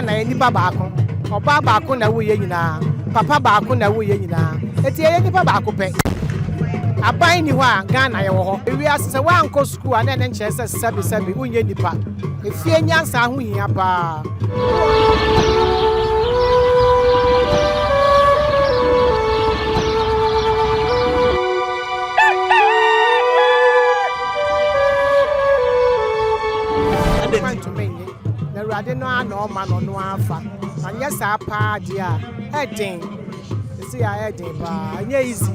Ghana ye nipa baako oba baako na wo ye nyina papa baako na wo ye nyina eti ye nipa baako pe aban ni ho a Ghana ye wo ho ewi asese wa anko school a na nche se sabi unye nipa efie nyansa ho hia pa I don't know man on no afa and yes apa dia heading see I heading ba anya easy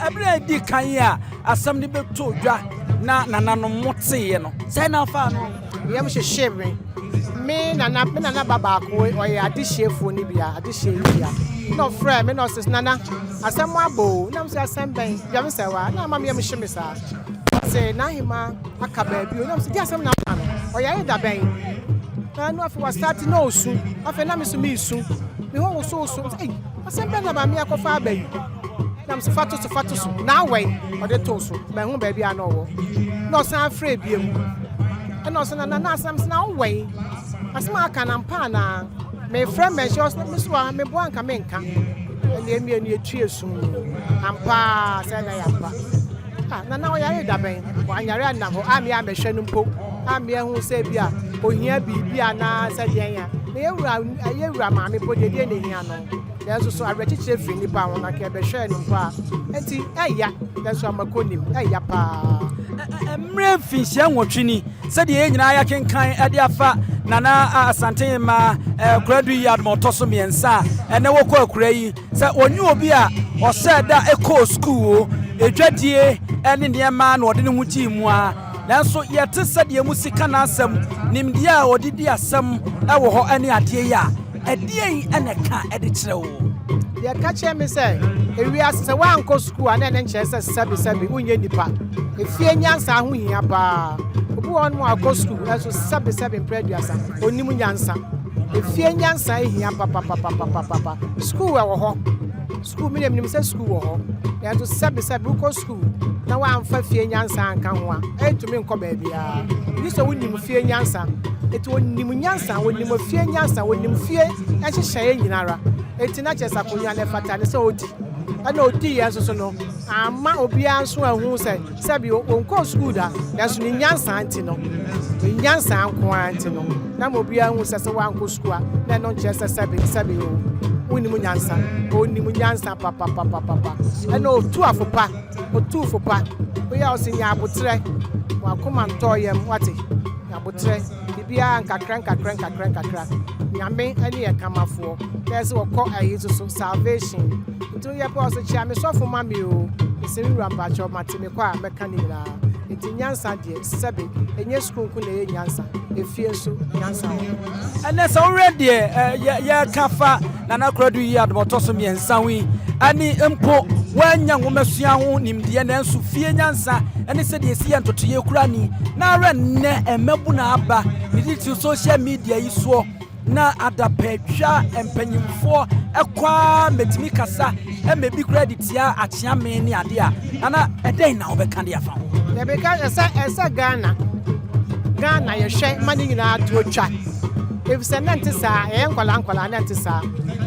ebere di kan ya asam ni beto dwa na no mote ye no say na fa no yam hwehwe me nana baba ko o ya adihefo ni bia adihye bia no friend me no sis nana asam abo na say asam ben yam say wa na ma me yam hye me sa say na hima aka ba bi o na say asam na fa no o ya da ben no afi was starting no su afi na me so me su me ho so eh asembe na ba me akofa abayi na me so fatu so na we o de to so me ho ba bia no wo no san afre biem e no so na asam na we asma aka na mpa na me friend me just me so me bo anka me nka e me enu etue su ampa se na ya pa na o ya da ben wa nyare na ho ami a me hwe no mpo ami ehun se bia ohia bibia na sadian ya yewura maame podede ne hia no yeso so arechiche fri nipa ho na ke be hwe no pa enti eya yeso amakonim eya pa emre finhia nwotwini sade ye nyina ya kenkan ade afa nana Asantehemaa Konadu Yiadom otoso miensa ene wokọ akura yi se onyu obi a o seda eko school edwadie ene niema na ode ne huti mu a nanso yete sade musika na asem nimde a odidi asem ewo ho ane ade ya ade ene ka ede kirewo ye ka che me se ewi asese wa anko school ane ne nche se sabi unye nipa efie nyansa ho hia pa obu won mu akọ school eso sabi preduasa onimu nyansa efie nyansa hia papa school ewo ho school mi nem se school wo ho ya to sabi uko school na wa amfa fie nyansa anka ho a etumi nko ba bia ni so wonim fie nyansa eti wonim nyansa wonim fie nyansa wonim fie ehyehyɛ nyinara eti na kyesa konya na fata ne se odi ana odi yeso so no ama obi anso ahu se sabi onko school da yeso ni nyansa anti no nyansa anko anti no na mo obi ahu se wa anko school na no kyesa sabi o unimu nyansa papa ana otu afopa we ya osinya abotre wa koma ntoyem wate abotre bibia nkakra nyame ani e kamafo there's woko ayizo so salvation to ye po so chia me sofo ma me o esemi ramba cho matime kwa mekanira enti nyansa de sebe enye school ku na ye nyansa efie so nyansa ene so ready ye kafa nana Konadu Yiadom otoso miensa wi ani mpo wanya ngomesua ho nimde na nsu fie nyansa ene se de esi antoto ye kura ni na ara ne emebu na aba ni social media yi so na adapetwa empanyimfo ekwa metimi kasa emebi credit ya achia me ni ade a ana eden na obeka de afa ye beka esa Ghana ye hwe mani nyina atotwa efise nante sa ye nkwala nante sa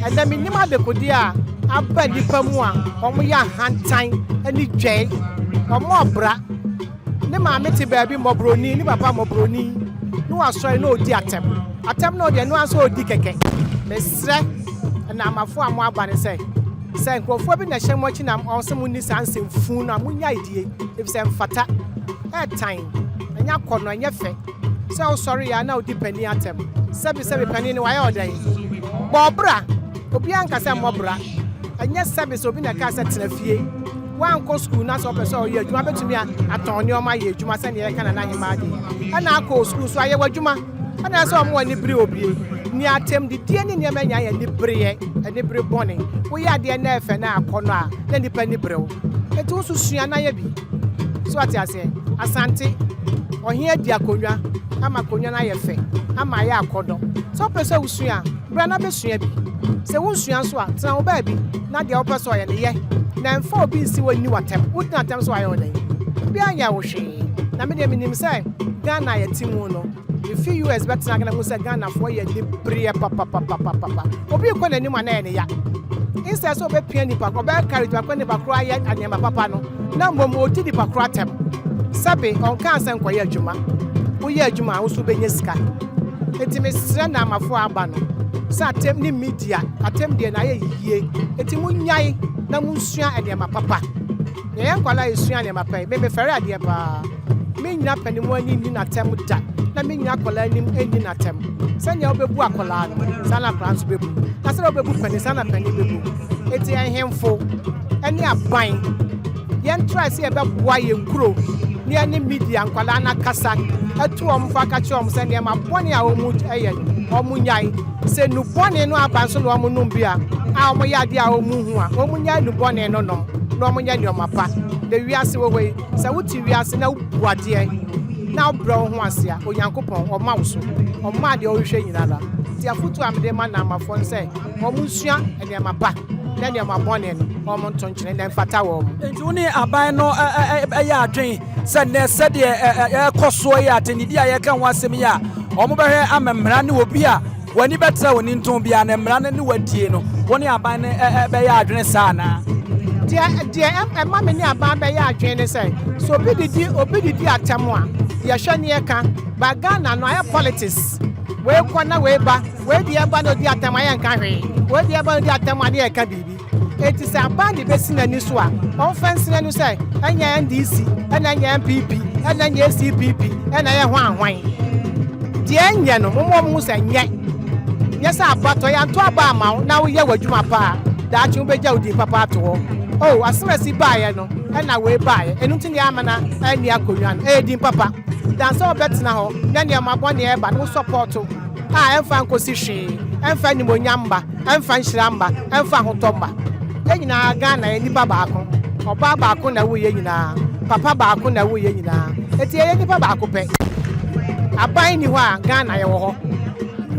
enda minima bekodi a aba nipa mu a omo ya hantan ani dwei omo obra ne maame ti baabi mobroni ni papa mobroni no asori na odi atem no de no aso odi keke mesre na amafo amo abane se nkrofo bi na hyemochi na onsem ni sanse fu na munya idie efise mfata time anya kono anya fe so sorry ya na odi pani atem sabi pani ni waya odan bobra obi anka se mobra anya sabi so bi na ka se trafie wan ko school na so person oye adwuma betumi atoni o ma ye adwuma se ne ye kana na hima ade ana akọ school so aye wadwuma ana so mo ni bire obi ni atem di die ni ne manya ye ni bire boni wo ya de na efe na akono a na ni pani brew etu so sua na ye bi so ati ase asante ohia di akonwa ama konwa na ye fe ama ye akodo so person usua bra na be sua bi se wo sua so a tran wo ba bi na de wo person ye ne ye na mfa obi nsi wani watem wotna atem so ayo dan bi anya wo hwe na me de minim say Ghana ye timu no If you US but na gonna musa Ghana for ye libre papa. Obi ko na ni ma na ya. Instead so be pia nipa ko be carry to akwa nipa kro aye anema papa no. Na mom odi nipa kro atem. Sabe on kan san ko ye adwuma. Wo ye adwuma wo so be nyesika. Enti mesira na amafo aba no. Sa atem ni media, atem de na ye yie. Enti munyai na munsua anema papa. Ye nkwala esua anema papa. Me fere ade ba. Me nyina panimu ani ni na atem da. Na me nyina akola ani ni na atem. Sanya obebu akola no. Sana plans bebu. Na se obebu pani sana pani bebu. Enti ehemfo ani aban. Yen try se e be boa ye nkuro. Ni ani media nkwala na kasa. Atu omfa ka che om se ne ma bone a omu eye. Omu nyai se nu bone no abanso no omu num bia. A omu ya dia omu hu a. Omu nyai nu bone no no. No omu nyai no mapa. De wiase we se wuti wiase na wuade na bro ho ase a onyankopon o ma wo so o ma de o hwe nyina la ti afutu amde ma na amafo nse o mu sua ene ma ba na ne ma bone no o mo ntonkyene na mfata wo mo enti woni aban no ya adwen se ne se de koso ya atenidi a ye kan ho asem ya o mo behwe amemmra ne obi a wani betra woni nton bia na mmra ne wadie no woni aban ne be ya adwen sa na dia ma me ni aban be ya adwen ne se so obi didi atamo a ya hwane ka ba Ghana no aya politics we kwana we ba we di aba no di atamo ya nka hwe we di aba no di atamo ade ya ka bibi eti se aban de besi na ni so a on fancy na no se anya NDC anya MPP anya CPP anya ya hwan die nya no mo se nye sa abato ya to aba ama na wo ye wadwuma pa da achi ubeja udi papa to oh asemasi baaye no na we baaye enu tini amana ani akonwa edi papa dan so betina ho na ne mabone e ba no support emfa nkosi hwe emfa nimonyamba emfa nhiramba emfa hotomba ye nyina Ghana ye nipa baako oba baako na wo ye nyina papa baako na wo ye nyina eti ye nipa baako pe aban ni ho a Ghana ye wo ho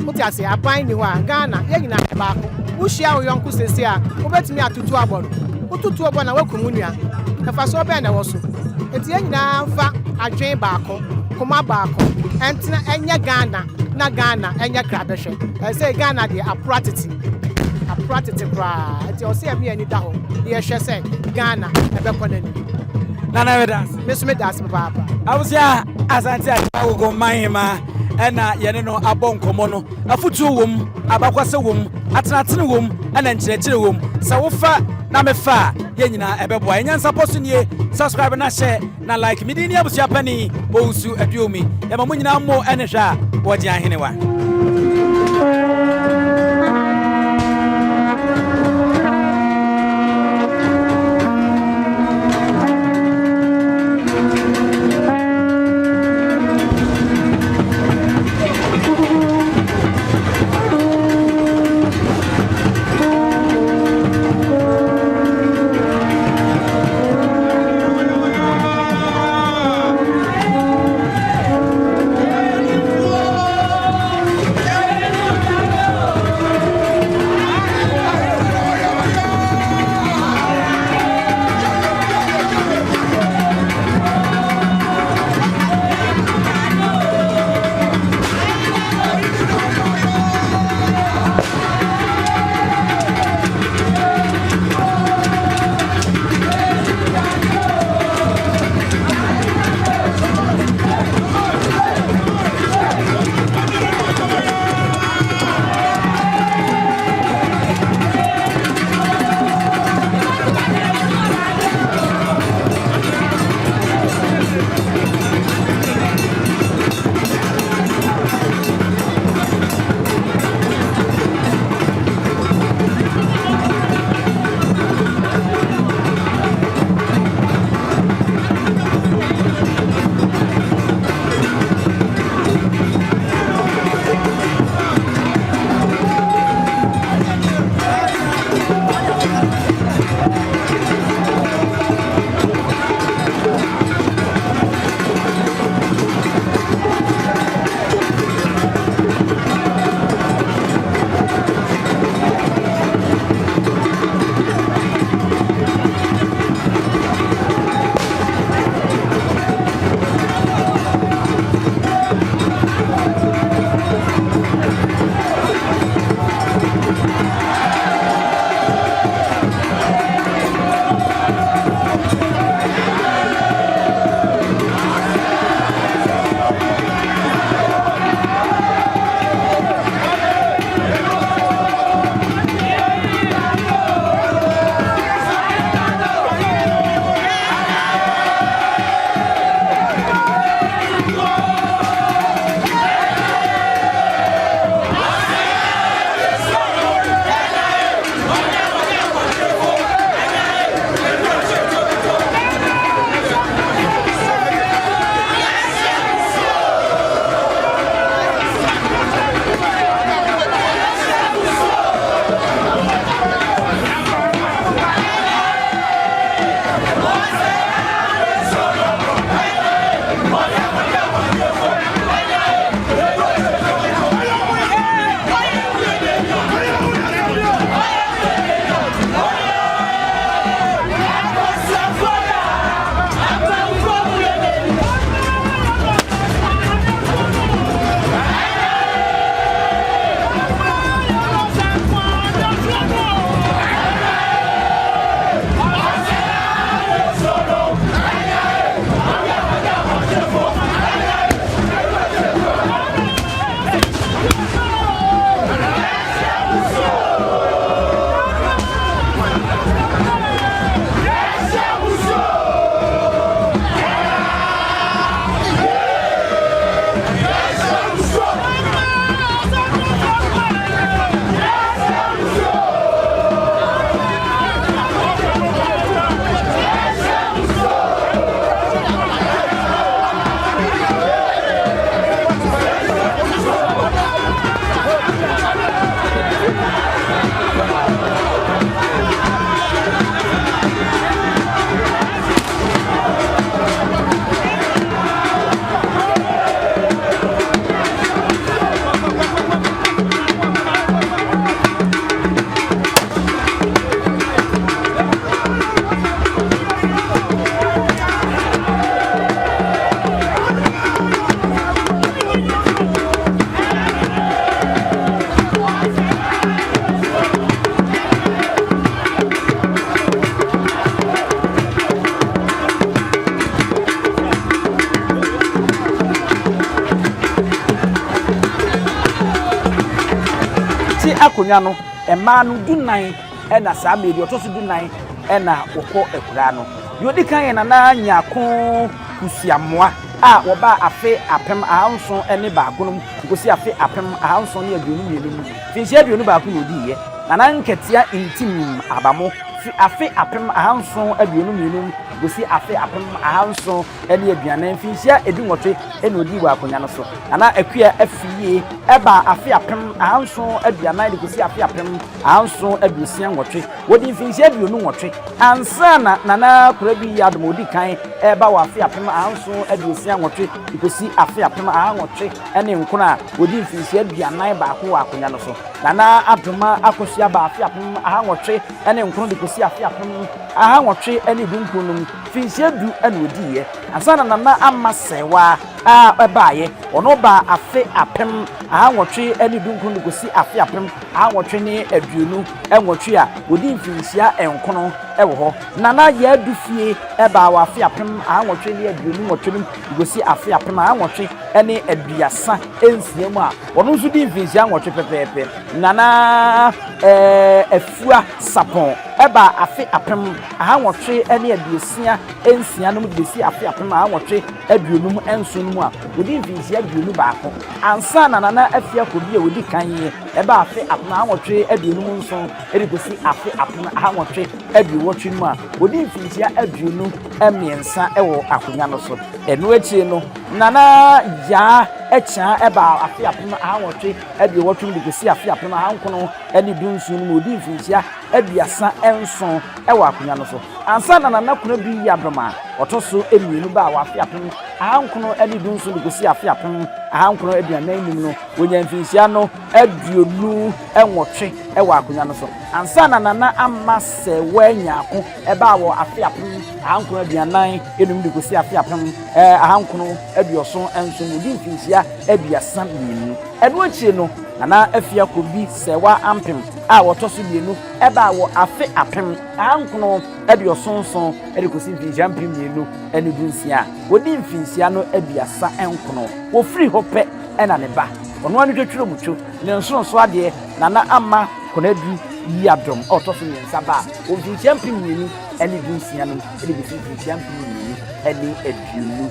muti ase aban ni ho a Ghana ye nyina baako wuhia wo yonko sesi a wobetumi atutu aboro ututu obo na wakumunua efa so be na wo so eti ye nyina fa adwen baako kuma baako entina enya Ghana na Ghana enya krabehwe e say Ghana de apratiti kra eti o say me ani da ho de ye hwe say Ghana ebekonani nana wedas mesome das papa awusia asante Agogomanhemaa ena yene no abonkomo no afutu wom abakwase wom atenatene wom ena nkyerɛkyerɛ wom sɛ wofa na mefa ye nyina ebeboa Nyansapo so nie subscribe na share na like midi ni abusua pani bowusu aduomi ya mamu nyina mo ene hwa wodi ahenewa wɔte akonnwa no ɛmaa no dunan ɛna saa mmienu ɔtɔ so dunan ɛna wɔkɔ akura no yodi kan yɛ nana nyako kusiamoa a wɔba afe apem ahanson ɛne baako no kosi afe apem ahanson ne aduonu mmienu mu finhyia aduonu baako na odi yɛ nana nketea intim abamo afe apem ahanson aduonu mmienu gosi afe apem ahanson ɛne aduanan finhyia edi nwɔtwe ɛna odi wɔ akonya no so nana akua afie ɛba afe apem ahanson aduanan de gosi afe apem ahanson aduosia nwɔtwe wodi finhyia aduonu nwɔtwe ansa na nana kura bi Yiadom odi kan ɛba wɔ afe apem ahanson aduosia nwɔtwe gosi afe apem ahanwɔtwe ɛne nkona wodi finhyia aduanan baako wɔ akonya no so nana adoma akosia ba afe apem ahanwɔtwe ɛne nkona de gosi afe apem ahanwɔtwe ɛne dunkun no finhyia du ɛna odi yɛ ansa na nana ama sɛwa a ɛbaayɛ ɔno ba afe apem ahanwɔtwe ɛne dunkun de gosi afe apem ahanwɔtwe ne aduonu ɛnwɔtwe a wodi finhyia ɛnkono ɛwɔ hɔ nana Yiadu fie ɛba wɔ afe apem ahanwɔtwe ne aduonu nwɔtwe no gosi afe apem ahanwɔtwe ɛne aduasa ɛnsia mu a ɔno nso di finhyia nwɔtwe pɛpɛɛpɛ nana afua sapon ɛba afe apem ahanwɔtwe ɛne aduosia ɛnsia no gosi afe apem ahanwɔtwe aduonum ɛnso no mu a wodi finhyia aduonu baako ansa na nana afia kobi a wodi kan yɛ ɛba afe apem ahanwɔtwe aduonum nso ɛde gosi afe apem ahanwɔtwe aduowɔtwe mu a wodi finhyia aduonu ɛmiɛnsa ɛwɔ akonya no so ɛno akyi no nana yaa ɛkya ɛba afe apem ahanwɔtwe aduowɔtwe mu de gosi afe apem ahankono ɛne dunsu no mu wodi finhyia aduasa ɛnson ɛwɔ akonya no so ansa na nana kuna bi Yiadom a ɔtɔ so emienu ba wɔ afe apem ahankono ɛne dunsu de gosi afe apem ahankono aduanan nim no wonya finhyia no aduonu ɛnwɔtwe ɛwɔ akonya no so ansa na nana ama sɛ wɔanyako ɛba wɔ afe apem ahankono aduanan enum de gosi afe apem ahankono aduoson ɛnso mu di finhyia aduasa mmienu ɛno akyi no nana afia kobi sɛwa ampem a wɔtɔ so mmienu ɛba wɔ afe apem ahankono aduosonson ɛde gosi finhyia mpem mmienu ɛne dunsia wodi finhyia no aduasa ɛnkono wofiri hɔ pɛ ɛna ne ba ɔno anu twetwere mutwo ne nsonso adeɛ nana ama Konadu Yiadom ɔtɔ so mmiɛnsa ba ofinhyia mpem mmienu ɛne dunsia no ɛde gosi finhyia mpem mmienu ɛne aduonu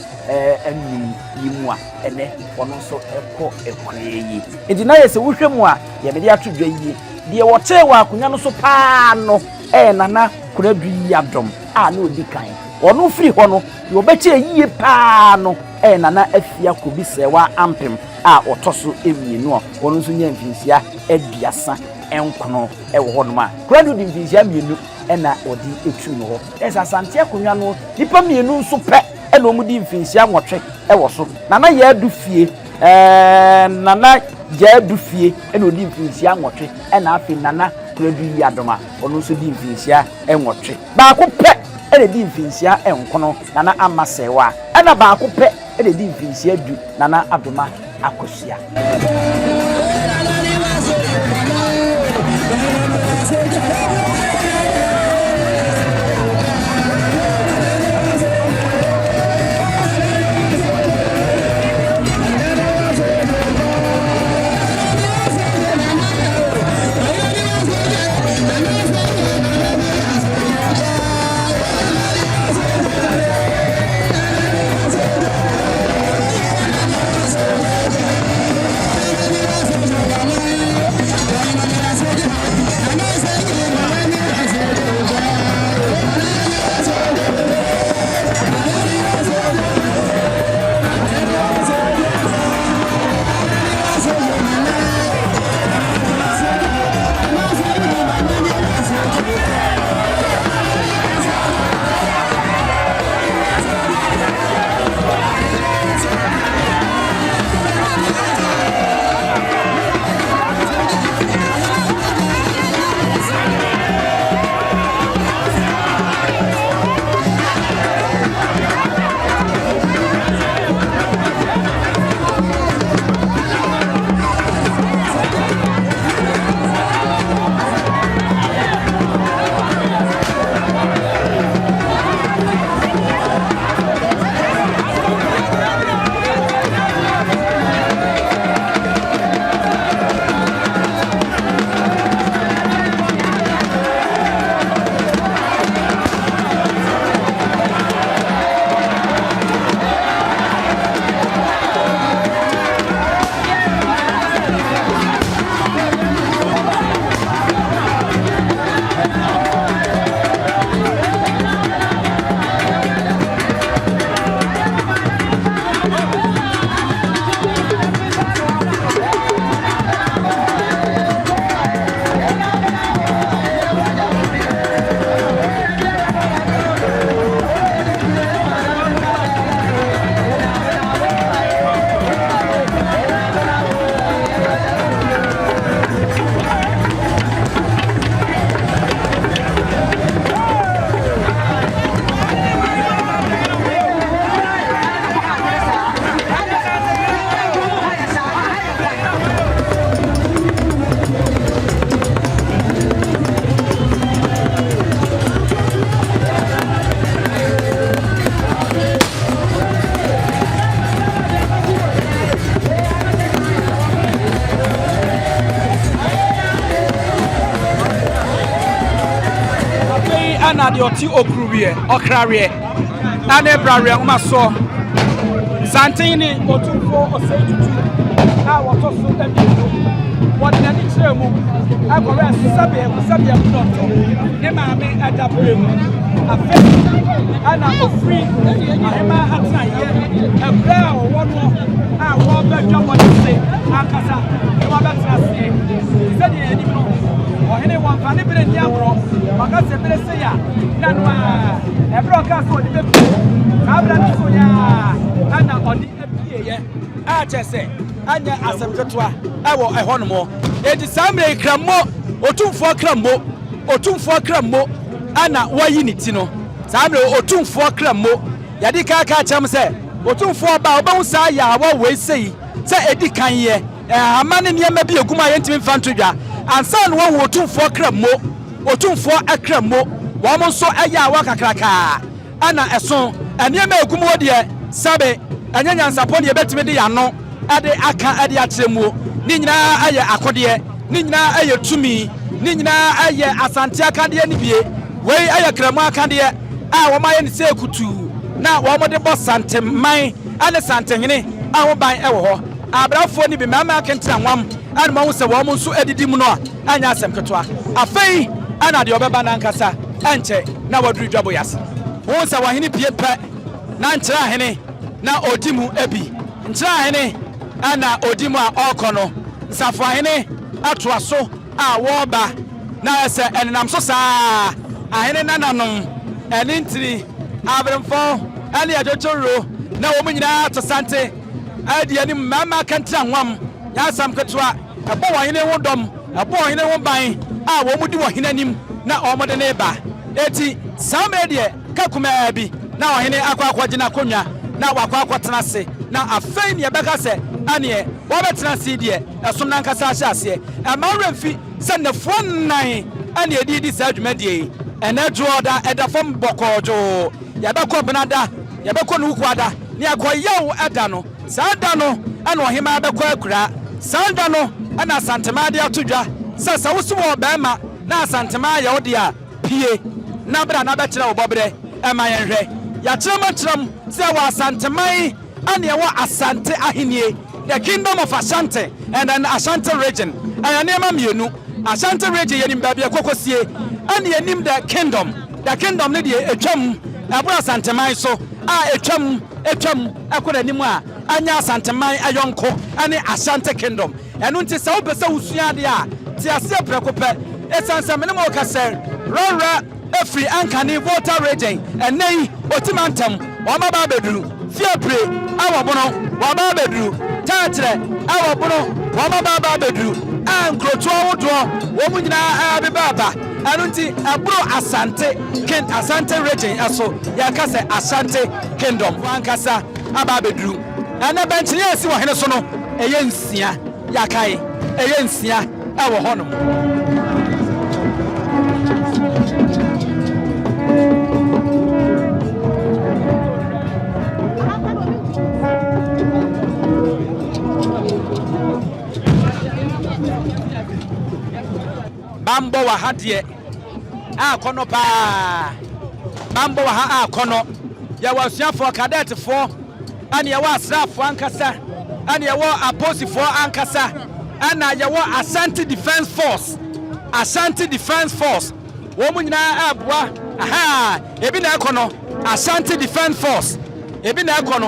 ɛnum yi mu a ɛnɛ ɔno nso ɛkɔ ɛkɔɛ yi nti na yɛ sɛ wohwɛ mu a yɛbɛde ato dwa yie deɛ wɔkyɛɛ wɔ akonya no so paa no ɛyɛ nana Konadu Yiadom a na odi kan ɔno firi hɔ no deɛ ɔbɛkyɛɛ yie paa no ɛyɛ nana afia kobi sɛwa ampem a ɔtɔ so emienu a ɔno nso nya mfinhyia aduasa ɛnkono ɛwɔ hɔ nom a Konadu di mfinhyia mmienu ɛna ɔde etu no hɔ ɛsɛ asante akonnwa no nipa mmienu nso pɛ ɛna ɔmo di mfinhyia nwɔtwe ɛwɔ so nana Yiadu fie nana Yiadu fie ɛna ɔdi mfinhyia nwɔtwe ɛna afi nana Konadu Yiadom a ɔno nso di mfinhyia ɛnwɔtwe baako pɛ ɛna di mfinhyia ɛnkono nana ama sɛwa ɛna baako pɛ ɛna di mfinhyia du nana Adoma akosia ana de oti okruwie okrawie ana ebrawie ngoma so santini otumfo osetutu a woto so ebi wode na ni kire mu akore sabe kunoto ne maame adabre mu afa ana ofri ahema atna ye ebra wono a wo ba dwamo se akasa e wo ba tra se se de ani no ohene wamfa ne bere nya bro maka se bere se ya na no a ebra ka so de be abra ni so ya ana odi apie ye a chese anya asemtwetwa ewo ehonomo edi samre kramo otumfo kramo ana wayi ni ti no samre otumfo kramo yadi ka chem se otumfo ba obahu sa ya awo we sei se edi kan ye amane niam bi eguma ye ntimi mfantodwa ansa no wo otumfo akramo wo mo so aya awa kakraka ana eso eniam eguma wode sabe anya nyansapo ne betime de yano ade aka ade akyeremu ni nyina aye akode ni nyina aye tumi ni nyina aye asante akade ni bie wei aye kramo akade a wo maye ne se kutu na wo mo de bo santeman ane santehene a wo ban ewo ho abrafo ni bi mama kentra nwam ane ma wo se wo mo nso adidi mu no a anya asem ketwa afei ana de obeba na nkasa enche na waduru dwabo yase wo se wa hene pie pe na nkyera hene na odimu abi nkyera hene ana odimu a okono nsafo hene atoa so a wo ba na ese enenam so saa ahene nananom eni ntiri abremfo ali ajochoro na wo munyina to sante adi ani mama kantra nwam yasam ketwa abo wahene wodom abo wahene wo ban a wo mudi wahene nim na omode ne ba eti samedie kakuma bi na wahene akwakwagyina konwa na wakwakwatrana se na afei ne beka se ane wo betrana se die esom na nkasa ahye ase amaremfi se nefo nan ane edidi sa adwumadie enejoda edafom bokojo yabekọ benada yabekọ nukwada ni akoyew ada no saada no ana ohima abekọ akura saada no ana Asantehemaa de atodwa sasa wosumo obema na Asantehemaa ye ode a pie na bra na bekere obobre ema yenhwe ya kyerem se wa Asantehemaa ana ye wa Asante ahenie the kingdom of Asante and an Asante region ayanema mienu Asante region yenim babia kokosie ana yenim the kingdom ne de etwam abura Asantehemaa so a etwam akora nimu a anya Asantehemaa ayonko ane Asante Kingdom enu nti se obese usua de a ti ase prekope esansa menemo kase rora efri ankane water region enei otimantam o ma ba beduru fiapre awobono wo ba beduru tatre awobono wo ma ba beduru ankroto wodo wo mu nyina abebaba anunti abro Asante region aso yakase Asante Kingdom wankasa ababedru ana benchine esi wo hene so no eye nsia yakai eye nsia ewo hono Mambo wa hadie akono pa mambo wa ha akono ya wasuafo cadet fo ani ya wa asrafo ankasa ani ya wa aposifo ankasa ana ya wa Asante Defense Force wo munyina abua aha ebi na akono Asante Defense Force ebi na akono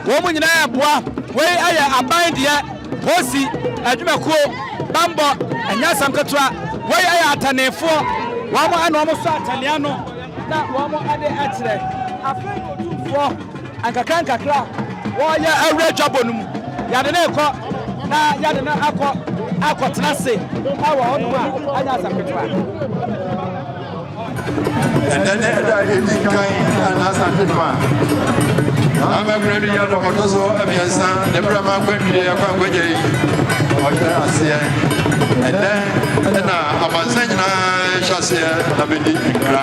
wo munyina abua we aya abandia posi adwumakuo bambo anyasam ketwa we aya atanefo wamo ana wamo so ataliano na wamo ade akyere afei otumfo ankakra wo ya awre dwabonum yade na ekọ na yade na akọ tenase awo onu a anya asaketwa and then the kind and Asantehemaa I'm a great Yiadom also Ebenezer the Brahma kwendie yakwangoje oja asia and then amanzanya shasia na bedi nkra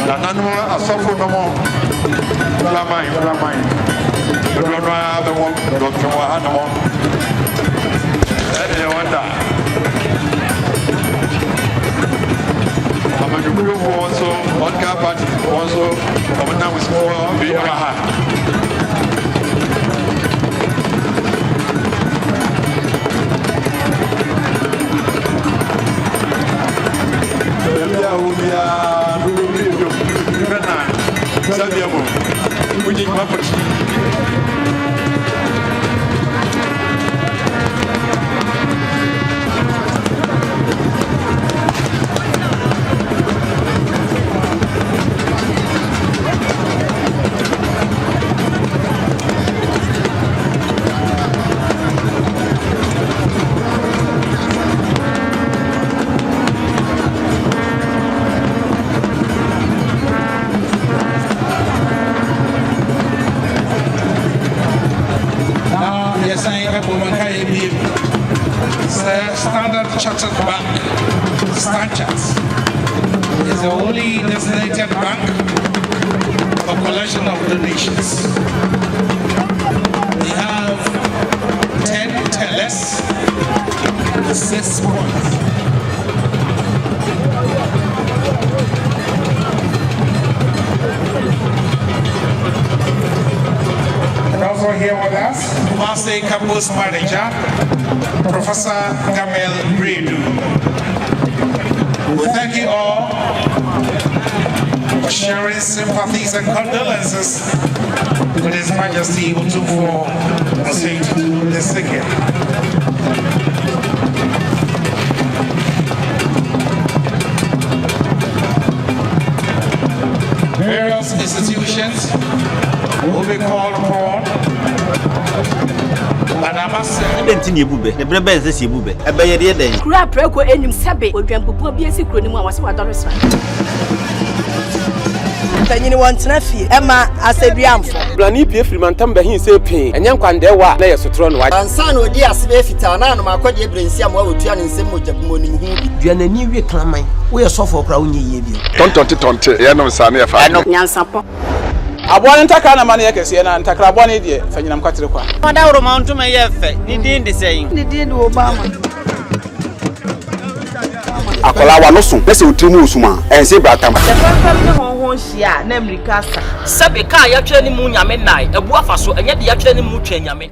na nanu asofo no mo Brahma Brahma the one Dr. Wahano and the wonder I'm a good also Standard Chartered Bank, Stanchas, is the only designated bank for collection of donations. We have 10 tellers, 6 points. And also here with us, Kumasi Campus Manager, Professor Gamel Bredu. We thank you all for sharing sympathies and condolences with His Majesty Utufo Nseitu II. Various institutions will be called upon. Dentini bube, the brebe is this bube. A bayer day. Crap, Preko, and him Sabe, or Grandpa be a secret in was what I was saying. Anyone Snaffy, Emma, I said, Yamfo. Blani P. Freemantambe, he say pain, and young Quandewa, lay a sutron white. And son, oh dear, Svefitana, no matter what you bring, some more to in some of morning. You are a new reclaiming. We are so for crowning ye. Tonte, Yano Sania, I know Nyansapo. I want to take a money, I can see, and take a 1 idea, Fenam Catriqua. What our amount to my effect, need the same. They did Obama. Akola wanoso pese utimu usuma ense bratam The family hon shia na America sa Sabe ka ya twa ni mu nyame nai ebu afa so enye de ya twa ni mu twa nyame